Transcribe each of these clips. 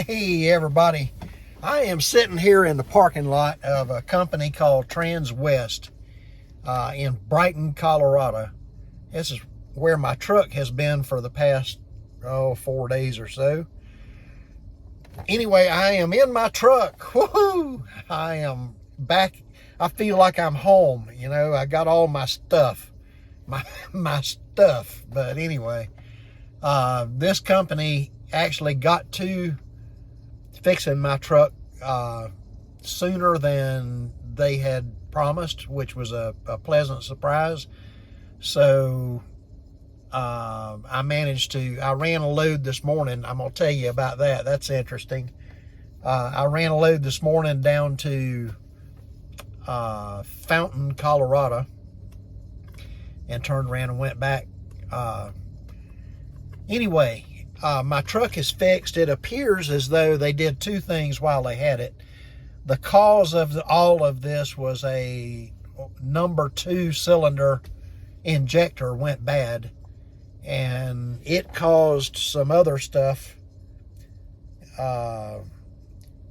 Hey everybody, I am sitting here in the parking lot of a company called Transwest in Brighton, Colorado. This is where my truck has been for the past 4 days or so. Anyway, I am in my truck. Woohoo! I am back. I feel like I'm home. You know, I got all my stuff. My stuff. But anyway, this company actually got to fixing my truck sooner than they had promised, which was a pleasant surprise. So I ran a load this morning. I'm going to tell you about that. That's interesting. I ran a load this morning down to Fountain, Colorado, and turned around and went back. Anyway, my truck is fixed. It appears as though they did two things while they had it. The cause of all of this was a number 2 cylinder injector went bad, and it caused some other stuff.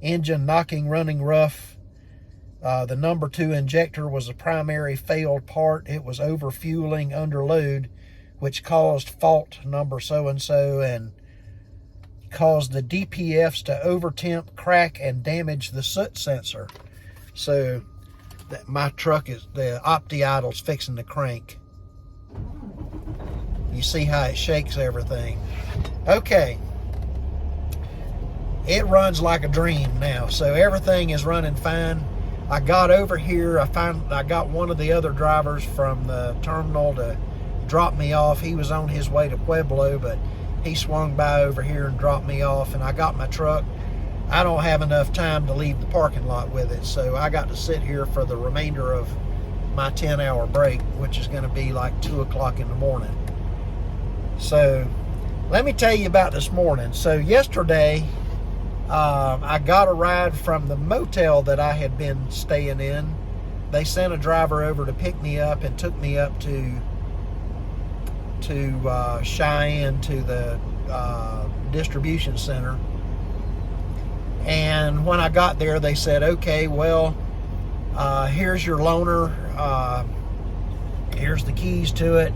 Engine knocking, running rough. The number 2 injector was a primary failed part. It was overfueling under load, which caused fault number so-and-so and caused the DPFs to overtemp, crack, and damage the soot sensor. So my truck is, the opti-idle's fixing to crank. You see how it shakes everything. Okay. It runs like a dream now. So everything is running fine. I got over here. I got one of the other drivers from the terminal to drop me off. He was on his way to Pueblo, but he swung by over here and dropped me off, and I got my truck. I don't have enough time to leave the parking lot with it, so I got to sit here for the remainder of my 10-hour break, which is going to be like 2 o'clock in the morning. So let me tell you about this morning. So yesterday, I got a ride from the motel that I had been staying in. They sent a driver over to pick me up and took me up to Cheyenne, to the distribution center. And when I got there, they said, okay, well, here's your loaner. Here's the keys to it.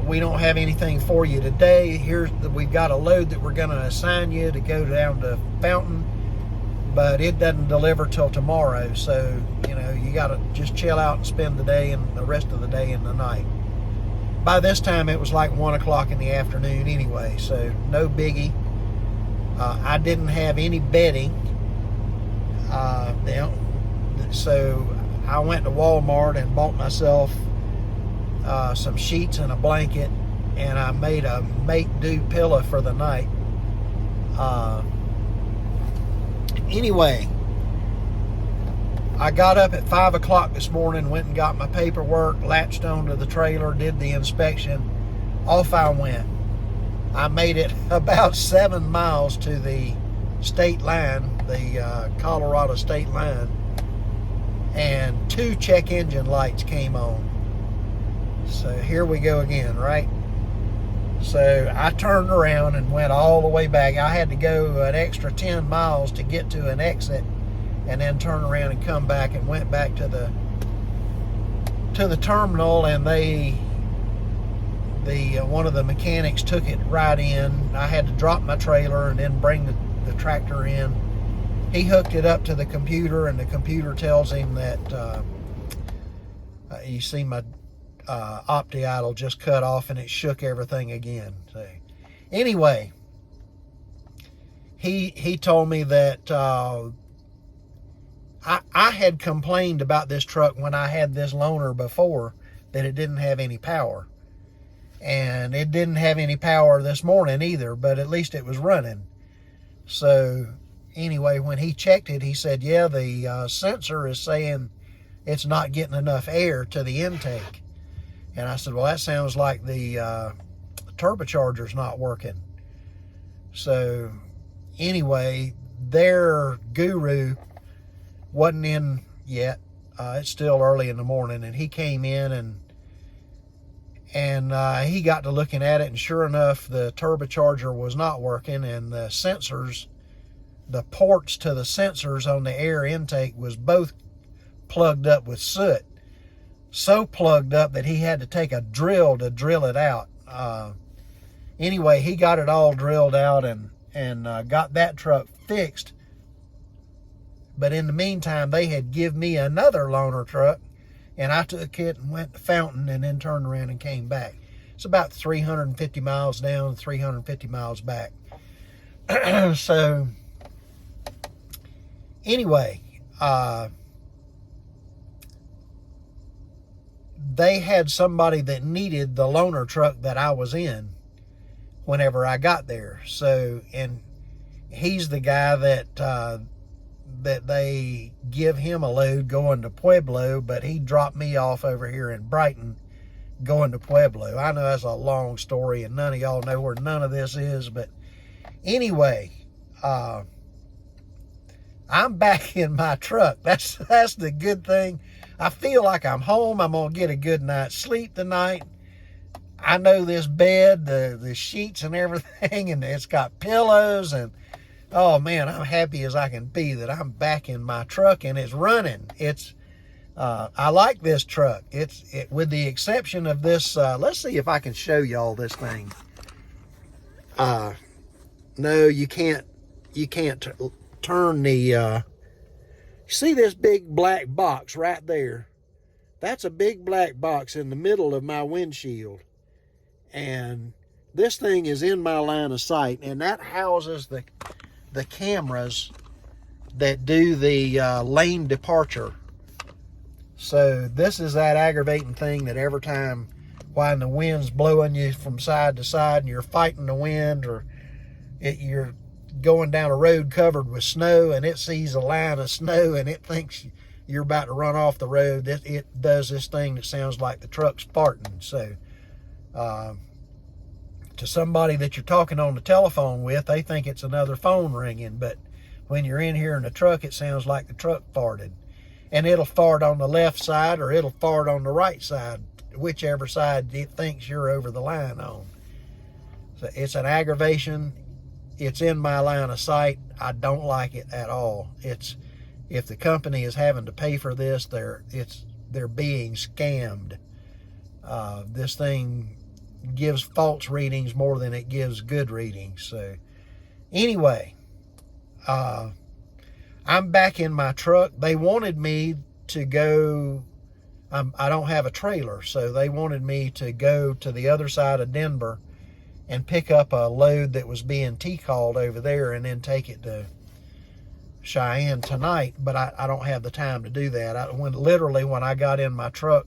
We don't have anything for you today. We've got a load that we're going to assign you to go down to Fountain, but it doesn't deliver till tomorrow. So, you know, you got to just chill out and spend the day and the rest of the day and the night. By this time, it was like 1 o'clock in the afternoon anyway, so no biggie. I didn't have any bedding. So I went to Walmart and bought myself some sheets and a blanket, and I made a make-do pillow for the night. Anyway, I got up at 5 o'clock this morning, went and got my paperwork, latched onto the trailer, did the inspection. Off I went. I made it about 7 miles to the state line, the Colorado state line, and 2 check engine lights came on. So here we go again, right? So I turned around and went all the way back. I had to go an extra 10 miles to get to an exit, and then turn around and come back, and went back to the terminal, and one of the mechanics took it right in. I had to drop my trailer and then bring the tractor in. He hooked it up to the computer, and the computer tells him that you see my opti-idle just cut off, and it shook everything again. So anyway, he told me that I had complained about this truck when I had this loaner before, that it didn't have any power. And it didn't have any power this morning either, but at least it was running. So anyway, when he checked it, he said, yeah, the sensor is saying it's not getting enough air to the intake. And I said, well, that sounds like the turbocharger's not working. So anyway, their guru wasn't in yet. It's still early in the morning, and he came in And he got to looking at it, and sure enough, the turbocharger was not working, and the sensors, the ports to the sensors on the air intake was both plugged up with soot. So plugged up that he had to take a drill to drill it out. Anyway, he got it all drilled out and got that truck fixed. But in the meantime, they had give me another loaner truck, and I took it and went to Fountain and then turned around and came back. It's about 350 miles down, 350 miles back. So, anyway, they had somebody that needed the loaner truck that I was in whenever I got there. So, and he's the guy that they give him a load going to Pueblo, but he dropped me off over here in Brighton going to Pueblo. I know that's a long story, and none of y'all know where none of this is, but anyway, I'm back in my truck. That's the good thing. I feel like I'm home. I'm going to get a good night's sleep tonight. I know this bed, the sheets and everything, and it's got pillows, and oh man, I'm happy as I can be that I'm back in my truck and it's running. I like this truck. With the exception of this, let's see if I can show y'all this thing. No, you can't turn the, see this big black box right there? That's a big black box in the middle of my windshield. And this thing is in my line of sight, and that houses the cameras that do the lane departure. So this is that aggravating thing that every time when the wind's blowing you from side to side and you're fighting the wind, or you're going down a road covered with snow and it sees a line of snow and it thinks you're about to run off the road, it does this thing that sounds like the truck's farting. So to somebody that you're talking on the telephone with, they think it's another phone ringing, but when you're in here in the truck, it sounds like the truck farted. And it'll fart on the left side or it'll fart on the right side, whichever side it thinks you're over the line on. So it's an aggravation. It's in my line of sight. I don't like it at all. If the company is having to pay for this, they're being scammed. This thing gives false readings more than it gives good readings. So anyway, I'm back in my truck. They wanted me to go, I don't have a trailer, so they wanted me to go to the other side of Denver and pick up a load that was being T-called over there and then take it to Cheyenne tonight, but I don't have the time to do that. Literally when I got in my truck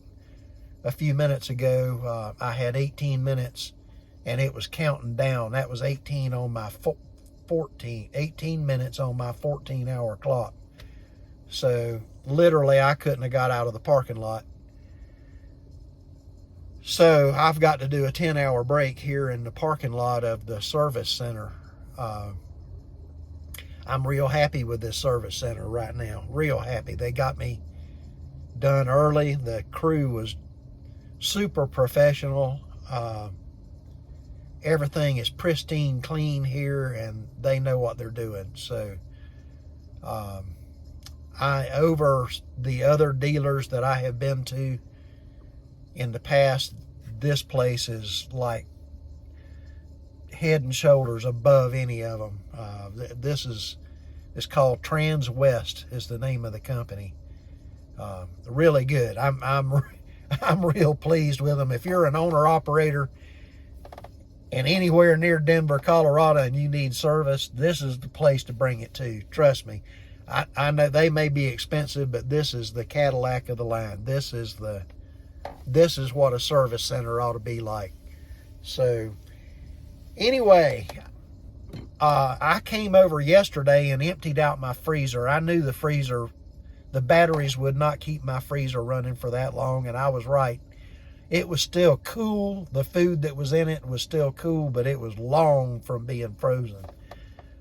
a few minutes ago, I had 18 minutes and it was counting down. That was 18 on my 18 minutes on my 14-hour clock. So literally I couldn't have got out of the parking lot. So I've got to do a 10-hour break here in the parking lot of the service center. I'm real happy with this service center right now. Real happy. They got me done early. The crew was super professional. Everything is pristine clean here, and they know what they're doing. So over the other dealers that I have been to in the past, this place is like head and shoulders above any of them. It's called Trans West is the name of the company. Really good. I'm real pleased with them. If you're an owner operator and anywhere near Denver, Colorado, and you need service, this is the place to bring it to. Trust me. I know they may be expensive, but this is the Cadillac of the line. This is what a service center ought to be like. So anyway, I came over yesterday and emptied out my freezer. I knew the batteries would not keep my freezer running for that long, and I was right. It was still cool. The food that was in it was still cool, but it was long from being frozen.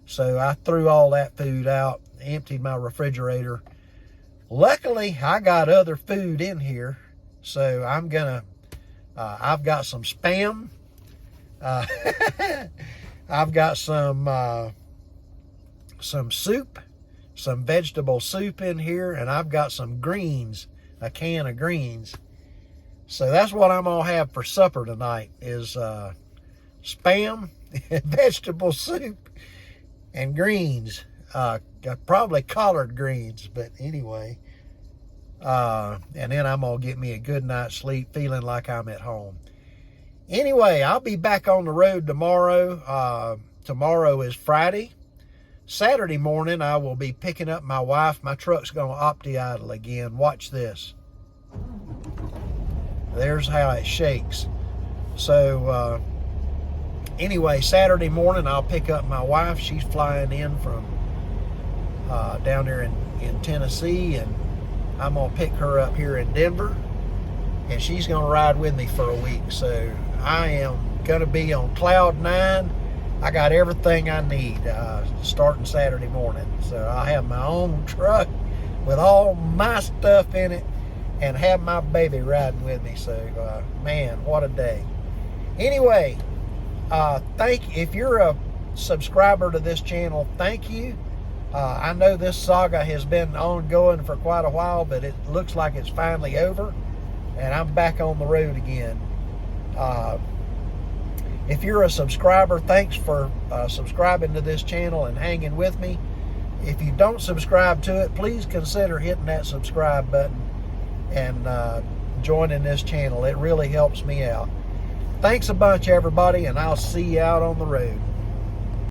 So I threw all that food out, emptied my refrigerator. Luckily, I got other food in here, so I'm gonna I've got some Spam. I've got some soup, some vegetable soup in here, and I've got some greens, a can of greens. So that's what I'm gonna have for supper tonight is Spam, vegetable soup, and greens. Probably collard greens, but anyway. And then I'm gonna get me a good night's sleep, feeling like I'm at home. Anyway, I'll be back on the road tomorrow. Tomorrow is Friday. Saturday morning, I will be picking up my wife. My truck's gonna opti-idle again. Watch this. There's how it shakes. So anyway, Saturday morning, I'll pick up my wife. She's flying in from down there in Tennessee, and I'm gonna pick her up here in Denver, and she's gonna ride with me for a week. So I am gonna be on cloud 9. I got everything I need starting Saturday morning. So I'll have my own truck with all my stuff in it and have my baby riding with me. So man, what a day. Anyway, if you're a subscriber to this channel, thank you. I know this saga has been ongoing for quite a while, but it looks like it's finally over, and I'm back on the road again. If you're a subscriber, thanks for subscribing to this channel and hanging with me. If you don't subscribe to it, please consider hitting that subscribe button and joining this channel. It really helps me out. Thanks a bunch, everybody, and I'll see you out on the road.